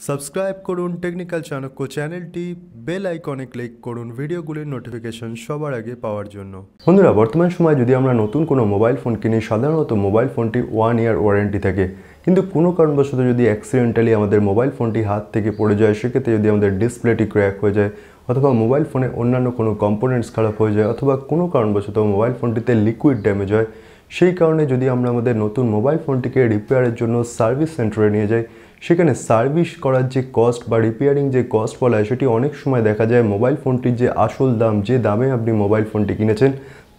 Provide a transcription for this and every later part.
Subscribe করুন technical Chanakya চ্যানেলটি, bell আইকনে ক্লিক করুন ভিডিওগুলির নোটিফিকেশন সবার আগে পাওয়ার জন্য। বন্ধুরা, বর্তমান সময়ে যদি আমরা নতুন কোনো মোবাইল ফোন কিনি, সাধারণত মোবাইল ফোনটি 1 ইয়ার ওয়ারেন্টি থাকে। কিন্তু কোনো কারণবশত যদি অ্যাক্সিডেন্টালি আমাদের মোবাইল ফোনটি হাত থেকে পড়ে যায়, সেক্ষেত্রে যদি আমাদের ডিসপ্লেটি ক্র্যাক হয়ে যায় অথবা মোবাইল ফোনে অন্যান্য কোনো কম্পোনেন্টস খারাপ হয়ে যায় অথবা কোনো কারণবশত মোবাইল ফোনটিতে লিকুইড ড্যামেজ হয়, সেই কারণে যদি আমরা আমাদের নতুন মোবাইল ফোনটিকে রিপেয়ারের জন্য সার্ভিস সেন্টারে নিয়ে যাই, সেখানে সার্ভিস করার যে কস্ট বা রিপেয়ারিং যে কস্ট বলা হয়, সেটি অনেক সময় দেখা যায় মোবাইল ফোনটির যে আসল দাম, যে দামে আপনি মোবাইল ফোনটি কিনেছেন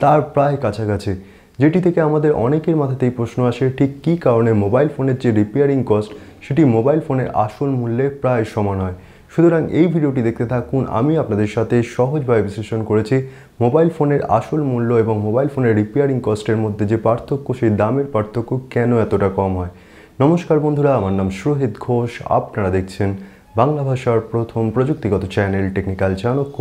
তার প্রায় কাছাকাছি। যেটি থেকে আমাদের অনেকের মাথাতেই প্রশ্ন আসে, ঠিক কী কারণে মোবাইল ফোনের যে রিপেয়ারিং কস্ট সেটি মোবাইল ফোনের আসল মূল্যে প্রায় সমান হয়। সুতরাং এই ভিডিওটি দেখতে থাকুন। আমি আপনাদের সাথে সহজভাবে বিশ্লেষণ করেছি মোবাইল ফোনের আসল মূল্য এবং মোবাইল ফোনের রিপেয়ারিং কস্টের মধ্যে যে পার্থক্য, সেই দামের পার্থক্য কেন এতটা কম হয়। নমস্কার বন্ধুরা, আমার নাম সুরহিত ঘোষ। আপনারা দেখছেন বাংলা ভাষার প্রথম প্রযুক্তিগত চ্যানেল টেকনিক্যাল চাণক্য,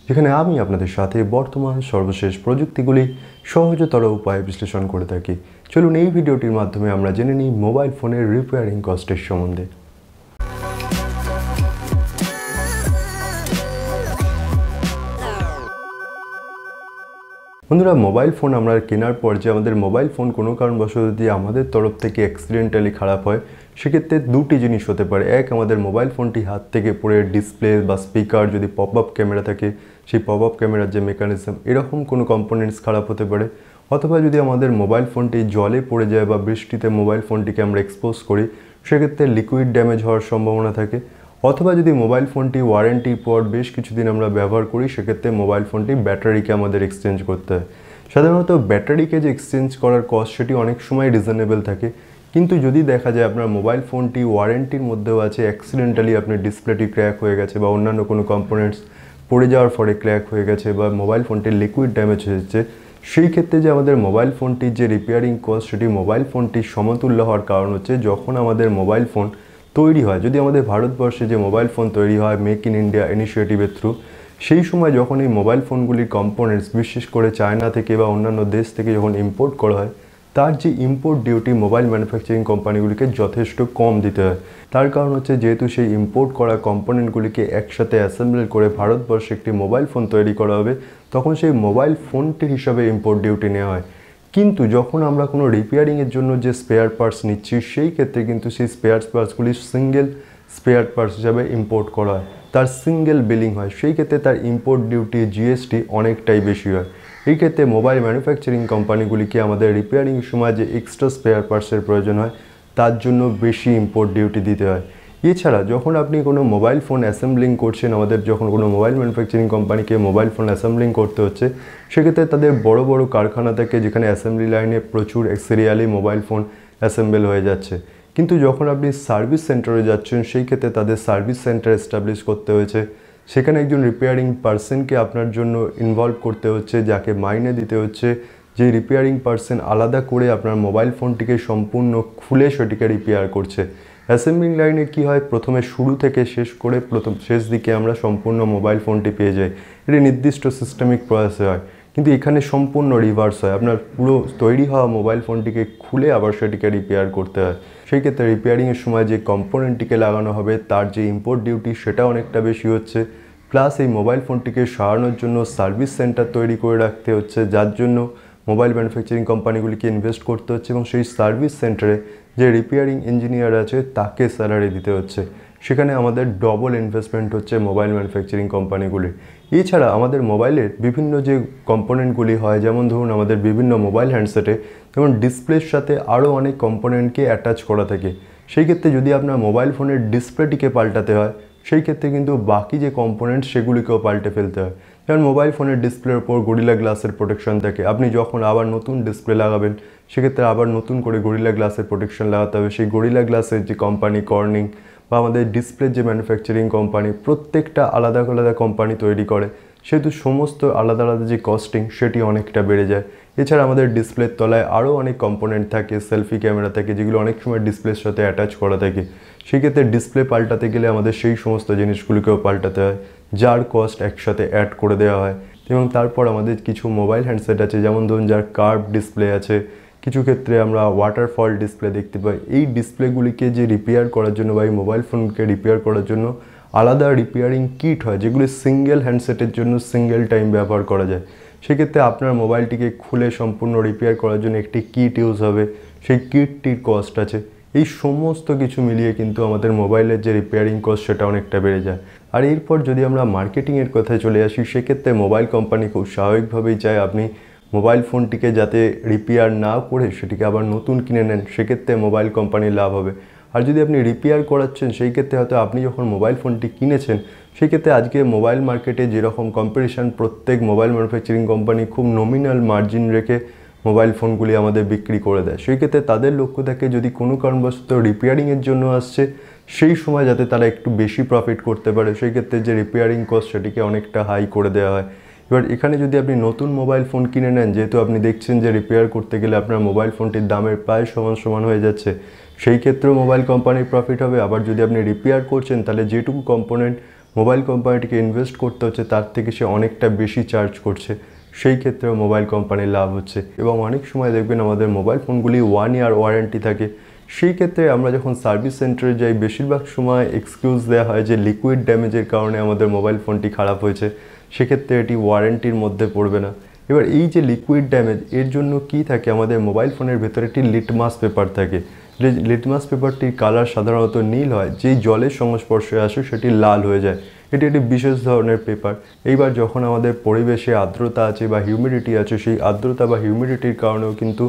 যেখানে আমি আপনাদের সাথে বর্তমান সর্বশেষ প্রযুক্তিগুলি সহজতর উপায়ে বিশ্লেষণ করে থাকি। চলুন এই ভিডিওটির মাধ্যমে আমরা জেনে নিই মোবাইল ফোনের রিপেয়ারিং কস্টের সম্বন্ধে। বন্ধুরা, মোবাইল ফোন আমরা কেনার পর যে আমাদের মোবাইল ফোন কোনো কারণবশত যদি আমাদের তরফ থেকে অ্যাক্সিডেন্টালি খারাপ হয়, সেক্ষেত্রে দুটি জিনিস হতে পারে। এক, আমাদের মোবাইল ফোনটি হাত থেকে পড়ে ডিসপ্লে বা স্পিকার, যদি পপ আপ ক্যামেরা থাকে সেই পপ আপ ক্যামেরার যে মেকানিজম, এরকম কোনো কম্পোনেন্টস খারাপ হতে পারে। অথবা যদি আমাদের মোবাইল ফোনটি জলে পড়ে যায় বা বৃষ্টিতে মোবাইল ফোনটিকে আমরা এক্সপোজ করি, সেক্ষেত্রে লিকুইড ড্যামেজ হওয়ার সম্ভাবনা থাকে। অথবা যদি মোবাইল ফোনটি ওয়ারেন্টির পর বেশ কিছুদিন আমরা ব্যবহার করি, সেক্ষেত্রে মোবাইল ফোনটি ব্যাটারিকে আমাদের এক্সচেঞ্জ করতে হয়। সাধারণত ব্যাটারিকে যে এক্সচেঞ্জ করার কস্ট সেটি অনেক সময় রিজনেবল থাকে। কিন্তু যদি দেখা যায় আপনার মোবাইল ফোনটি ওয়ারেন্টির মধ্যেও আছে, অ্যাক্সিডেন্টালি আপনার ডিসপ্লেটি ক্র্যাক হয়ে গেছে বা অন্যান্য কোনো কম্পোনেন্টস পড়ে যাওয়ার ফলে ক্র্যাক হয়ে গেছে বা মোবাইল ফোনটির লিকুইড ড্যামেজ হয়েছে, সেই ক্ষেত্রে যে আমাদের মোবাইল ফোনটির যে রিপেয়ারিং কস্ট সেটি মোবাইল ফোনটির সমতুল্য হওয়ার কারণ হচ্ছে, যখন আমাদের মোবাইল ফোন তৈরি হয়, যদি আমাদের ভারতবর্ষে যে মোবাইল ফোন তৈরি হয় মেক ইন ইন্ডিয়া ইনিশিয়েটিভের থ্রু, সেই সময় যখন এই মোবাইল ফোনগুলির কম্পোনেন্টস বিশেষ করে চায়না থেকে বা অন্যান্য দেশ থেকে যখন ইম্পোর্ট করা হয়, তার যে ইম্পোর্ট ডিউটি মোবাইল ম্যানুফ্যাকচারিং কোম্পানিগুলিকে যথেষ্ট কম দিতে হয়। তার কারণ হচ্ছে, যেহেতু সেই ইম্পোর্ট করা কম্পোনেন্টগুলিকে একসাথে অ্যাসেম্বল করে ভারতবর্ষে একটি মোবাইল ফোন তৈরি করা হবে, তখন সেই মোবাইল ফোনটির হিসাবে ইম্পোর্ট ডিউটি নেওয়া হয়। কিন্তু যখন আমরা কোনো রিপেয়ারিংয়ের জন্য যে স্পেয়ার পার্টস নিচ্ছি, সেই ক্ষেত্রে কিন্তু সেই স্পেয়ার পার্টসগুলি সিঙ্গেল স্পেয়ার পার্টস হিসাবে ইম্পোর্ট করা হয়, তার সিঙ্গেল বিলিং হয়। সেই ক্ষেত্রে তার ইম্পোর্ট ডিউটি জিএসটি অনেকটাই বেশি হয়। এই ক্ষেত্রে মোবাইল ম্যানুফ্যাকচারিং কোম্পানিগুলিকে আমাদের রিপেয়ারিংয়ের সময় যে এক্সট্রা স্পেয়ার পার্টসের প্রয়োজন হয়, তার জন্য বেশি ইম্পোর্ট ডিউটি দিতে হয়। এছাড়া যখন আপনি কোনো মোবাইল ফোন অ্যাসেম্বলিং করছেন, আমাদের যখন কোনো মোবাইল ম্যানুফ্যাকচারিং কোম্পানিকে মোবাইল ফোন অ্যাসেম্বলিং করতে হচ্ছে, সেক্ষেত্রে তাদের বড় বড় কারখানা থেকে, যেখানে অ্যাসেম্বলি লাইনে প্রচুর সিরিয়ালি মোবাইল ফোন অ্যাসেম্বল হয়ে যাচ্ছে। কিন্তু যখন আপনি সার্ভিস সেন্টারে যাচ্ছেন, সেই ক্ষেত্রে তাদের সার্ভিস সেন্টার এস্টাবলিশ করতে হয়েছে, সেখানে একজন রিপেয়ারিং পার্সনকে আপনার জন্য ইনভলভ করতে হচ্ছে, যাকে মাইনে দিতে হচ্ছে, যে রিপেয়ারিং পার্সন আলাদা করে আপনার মোবাইল ফোনটিকে সম্পূর্ণ খুলে সেটিকে রিপেয়ার করছে। অ্যাসেম্বলিং লাইনে কি হয়, প্রথমে শুরু থেকে শেষ করে শেষ দিকে আমরা সম্পূর্ণ মোবাইল ফোনটি পেয়ে যাই। এটি নির্দিষ্ট সিস্টেমিক প্রসেসে হয়। কিন্তু এখানে সম্পূর্ণ রিভার্স হয়, আপনার পুরো তৈরি হওয়া মোবাইল ফোনটিকে খুলে আবার সেটিকে রিপেয়ার করতে হয়। সেই ক্ষেত্রে রিপেয়ারিংয়ের সময় যে কম্পোনেন্টটিকে লাগানো হবে, তার যে ইম্পোর্ট ডিউটি সেটা অনেকটা বেশি হচ্ছে। প্লাস এই মোবাইল ফোনটিকে সারানোর জন্য সার্ভিস সেন্টার তৈরি করে রাখতে হচ্ছে, যার জন্য মোবাইল ম্যানুফ্যাকচারিং কোম্পানিগুলিকে ইনভেস্ট করতে হচ্ছে এবং সেই সার্ভিস সেন্টারে যে রিপেয়ারিং ইঞ্জিনিয়ার আছে তাকে স্যালারি দিতে হচ্ছে। সেখানে আমাদের ডবল ইনভেস্টমেন্ট হচ্ছে মোবাইল ম্যানুফ্যাকচারিং কোম্পানিগুলির। এছাড়া আমাদের মোবাইলের বিভিন্ন যে কম্পোনেন্টগুলি হয়, যেমন ধরুন আমাদের বিভিন্ন মোবাইল হ্যান্ডসেটে যেমন ডিসপ্লের সাথে আরও অনেক কম্পোনেন্টকে অ্যাটাচ করা থাকে। সেই ক্ষেত্রে যদি আপনার মোবাইল ফোনের ডিসপ্লেটিকে পাল্টাতে হয়, সেই ক্ষেত্রে কিন্তু বাকি যে কম্পোনেন্ট সেগুলিকেও পাল্টে ফেলতে হয়। যেমন মোবাইল ফোনের ডিসপ্লের ওপর গরিলা গ্লাসের প্রোটেকশন থাকে, আপনি যখন আবার নতুন ডিসপ্লে লাগাবেন, সেক্ষেত্রে আবার নতুন করে গরিলা গ্লাসের প্রোটেকশন লাগাতে হবে। সেই গরিলা গ্লাসের যে কোম্পানি কর্নিং বা আমাদের ডিসপ্লের যে ম্যানুফ্যাকচারিং কোম্পানি, প্রত্যেকটা আলাদা আলাদা কোম্পানি তৈরি করে, সেহেতু সমস্ত আলাদা আলাদা যে কস্টিং সেটি অনেকটা বেড়ে যায়। এছাড়া আমাদের ডিসপ্লের তলায় আরও অনেক কম্পোনেন্ট থাকে, সেলফি ক্যামেরা থাকে, যেগুলো অনেক সময় ডিসপ্লের সাথে অ্যাটাচ করা থাকে। সেক্ষেত্রে ডিসপ্লে পাল্টাতে গেলে আমাদের সেই সমস্ত জিনিসগুলিকেও পাল্টাতে হয়, যার কস্ট একসাথে অ্যাড করে দেওয়া হয়। এবং তারপর আমাদের কিছু মোবাইল হ্যান্ডসেট আছে, যেমন ধরুন যার কার্ভ ডিসপ্লে আছে, কিছু ক্ষেত্রে আমরা ওয়াটারফল ডিসপ্লে দেখতে পাই। এই ডিসপ্লেগুলিকে যে রিপেয়ার করার জন্য বা এই মোবাইল ফোনকে রিপেয়ার করার জন্য আলাদা রিপেয়ারিং কিট হয়, যেগুলি সিঙ্গেল হ্যান্ডসেটের জন্য সিঙ্গেল টাইম ব্যবহার করা যায়। সেক্ষেত্রে আপনার মোবাইলটিকে খুলে সম্পূর্ণ রিপেয়ার করার জন্য একটি কিট ইউজ হবে, সেই কিটটির কস্ট আছে। এই সমস্ত কিছু মিলিয়ে কিন্তু আমাদের মোবাইলের যে রিপেয়ারিং কস্ট সেটা অনেকটা বেড়ে যায়। আর এরপর যদি আমরা মার্কেটিংয়ের কথায় চলে আসি, সেক্ষেত্রে মোবাইল কোম্পানি খুব স্বাভাবিকভাবেই চায় আপনি মোবাইল ফোনটিকে যাতে রিপেয়ার না করে সেটিকে আবার নতুন কিনে নেন, সেক্ষেত্রে মোবাইল কোম্পানির লাভ হবে। আর যদি আপনি রিপেয়ার করাচ্ছেন, সেই ক্ষেত্রে হয়তো আপনি যখন মোবাইল ফোনটি কিনেছেন, সেই ক্ষেত্রে আজকে মোবাইল মার্কেটে যেরকম কম্পিটিশান, প্রত্যেক মোবাইল ম্যানুফ্যাকচারিং কোম্পানি খুব নমিনাল মার্জিন রেখে মোবাইল ফোনগুলি আমাদের বিক্রি করে দেয়। সেই ক্ষেত্রে তাদের লক্ষ্য থাকে যদি কোনো কারণবশত রিপেয়ারিংয়ের জন্য আসছে, সেই সময় যাতে তারা একটু বেশি প্রফিট করতে পারে, সেই ক্ষেত্রে যে রিপেয়ারিং কস্ট সেটিকে অনেকটা হাই করে দেওয়া হয়। এবার এখানে যদি আপনি নতুন মোবাইল ফোন কিনে নেন, যেহেতু আপনি দেখছেন যে রিপেয়ার করতে গেলে আপনার মোবাইল ফোনটির দামের প্রায় সমান হয়ে যাচ্ছে, সেই ক্ষেত্রেও মোবাইল কোম্পানির প্রফিট হবে। আবার যদি আপনি রিপেয়ার করছেন, তাহলে যেটুকু কম্পোনেন্ট মোবাইল কোম্পানিটিকে ইনভেস্ট করতে হচ্ছে তার থেকে সে অনেকটা বেশি চার্জ করছে, সেই ক্ষেত্রেও মোবাইল কোম্পানির লাভ হচ্ছে। এবং অনেক সময় দেখবেন আমাদের মোবাইল ফোনগুলি 1 ইয়ার ওয়ারেন্টি থাকে। সেই ক্ষেত্রে আমরা যখন সার্ভিস সেন্টারে যাই, বেশিরভাগ সময় এক্সকিউজ দেওয়া হয় যে লিকুইড ড্যামেজের কারণে আমাদের মোবাইল ফোনটি খারাপ হয়েছে, সেক্ষেত্রে এটি ওয়ারেন্টির মধ্যে পড়বে না। এবার এই যে লিকুইড ড্যামেজ, এর জন্য কি থাকে, আমাদের মোবাইল ফোনের ভেতরে একটি লিটমাস পেপার থাকে। লিটমাস পেপারটির কালার সাধারণত নীল হয়, যেই জলের সংস্পর্শে আসে সেটি লাল হয়ে যায়। এটি একটি বিশেষ ধরনের পেপার। এইবার যখন আমাদের পরিবেশে আর্দ্রতা আছে বা হিউমিডিটি আছে, সেই আর্দ্রতা বা হিউমিডিটির কারণেও কিন্তু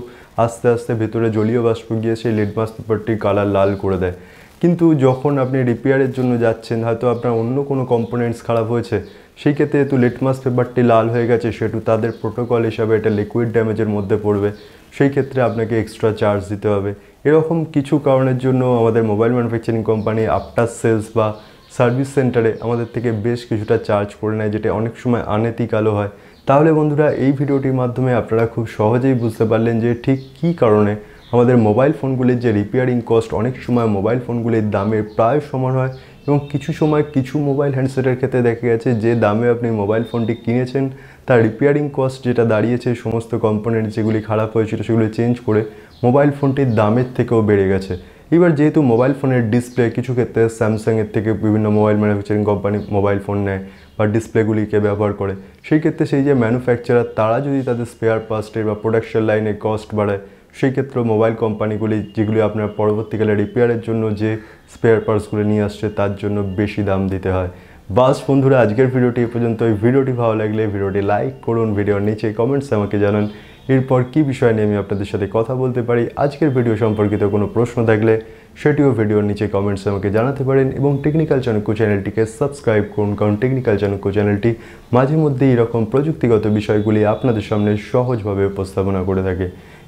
আস্তে আস্তে ভেতরে জলীয় বাষ্প গিয়ে সেই লিটমাস পেপারটির কালার লাল করে দেয়। কিন্তু যখন আপনি রিপেয়ারের জন্য যাচ্ছেন, হয়তো আপনার অন্য কোনো কম্পোনেন্টস খারাপ হয়েছে, সেই ক্ষেত্রে যেহেতু লিটমাস পেপারটি লাল হয়ে গেছে, সেহেতু তাদের প্রোটোকল হিসাবে এটা লিকুইড ড্যামেজের মধ্যে পড়বে, সেই ক্ষেত্রে আপনাকে এক্সট্রা চার্জ দিতে হবে। এরকম কিছু কারণের জন্য আমাদের mobile manufacturing company after sales বা সার্ভিস সেন্টারে আমাদের থেকে বেশ কিছুটা চার্জ করে নেয়, যেটা অনেক সময় আনএথিক্যালও হয়। তাহলে বন্ধুরা, এই ভিডিওটির মাধ্যমে আপনারা খুব সহজেই বুঝতে পারলেন যে ঠিক কী কারণে আমাদের মোবাইল ফোনগুলির যে রিপেয়ারিং কস্ট অনেক সময় মোবাইল ফোনগুলির দামের প্রায় সমান হয়, এবং কিছু সময় কিছু মোবাইল হ্যান্ডসেটের ক্ষেত্রে দেখা গেছে যে দামে আপনি মোবাইল ফোনটি কিনেছেন, তার রিপেয়ারিং কস্ট যেটা দাঁড়িয়েছে, সমস্ত কম্পোনেন্ট যেগুলি খারাপ হয়েছিল সেগুলি চেঞ্জ করে মোবাইল ফোনটির দামের থেকেও বেড়ে গেছে। এবার যেহেতু মোবাইল ফোনের ডিসপ্লে কিছু ক্ষেত্রে স্যামসাংয়ের থেকে বিভিন্ন mobile manufacturing company mobile phone নেয় বা ডিসপ্লেগুলিকে ব্যবহার করে, সেই ক্ষেত্রে সেই যে ম্যানুফ্যাকচারার তারা যদি তাদের স্পেয়ার পার্টসের বা প্রোডাকশন লাইনে কস্ট বাড়ায়, সেই ক্ষেত্রে মোবাইল কোম্পানিগুলি যেগুলি আপনার পরবর্তীকালে রিপেয়ারের জন্য যে স্পেয়ার পার্টসগুলো নিয়ে আসছে তার জন্য বেশি দাম দিতে হয়। বাস বন্ধুরা, আজকের ভিডিওটি এ পর্যন্ত। এই ভিডিওটি ভালো লাগলে ভিডিওটি লাইক করুন, ভিডিওর নিচে কমেন্টসে আমাকে জানান এরপর কী বিষয় নিয়ে আমি আপনাদের সাথে কথা বলতে পারি। আজকের ভিডিও সম্পর্কিত কোনো প্রশ্ন থাকলে সেটিও ভিডিওর নিচে কমেন্টসে আমাকে জানাতে পারেন, এবং টেকনিক্যাল চাণক্য চ্যানেলটিকে সাবস্ক্রাইব করুন, কারণ টেকনিক্যাল চাণক্য চ্যানেলটি মাঝে মধ্যে এরকম প্রযুক্তিগত বিষয়গুলি আপনাদের সামনে সহজভাবে উপস্থাপনা করে থাকে।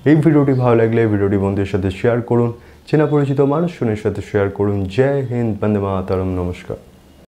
এই ভিডিওটি ভালো লাগলে ভিডিওটি বন্ধুদের সাথে শেয়ার করুন, চেনা পরিচিত মানুষজনের সাথে শেয়ার করুন। জয় হিন্দ, বন্দে মাতরম, নমস্কার।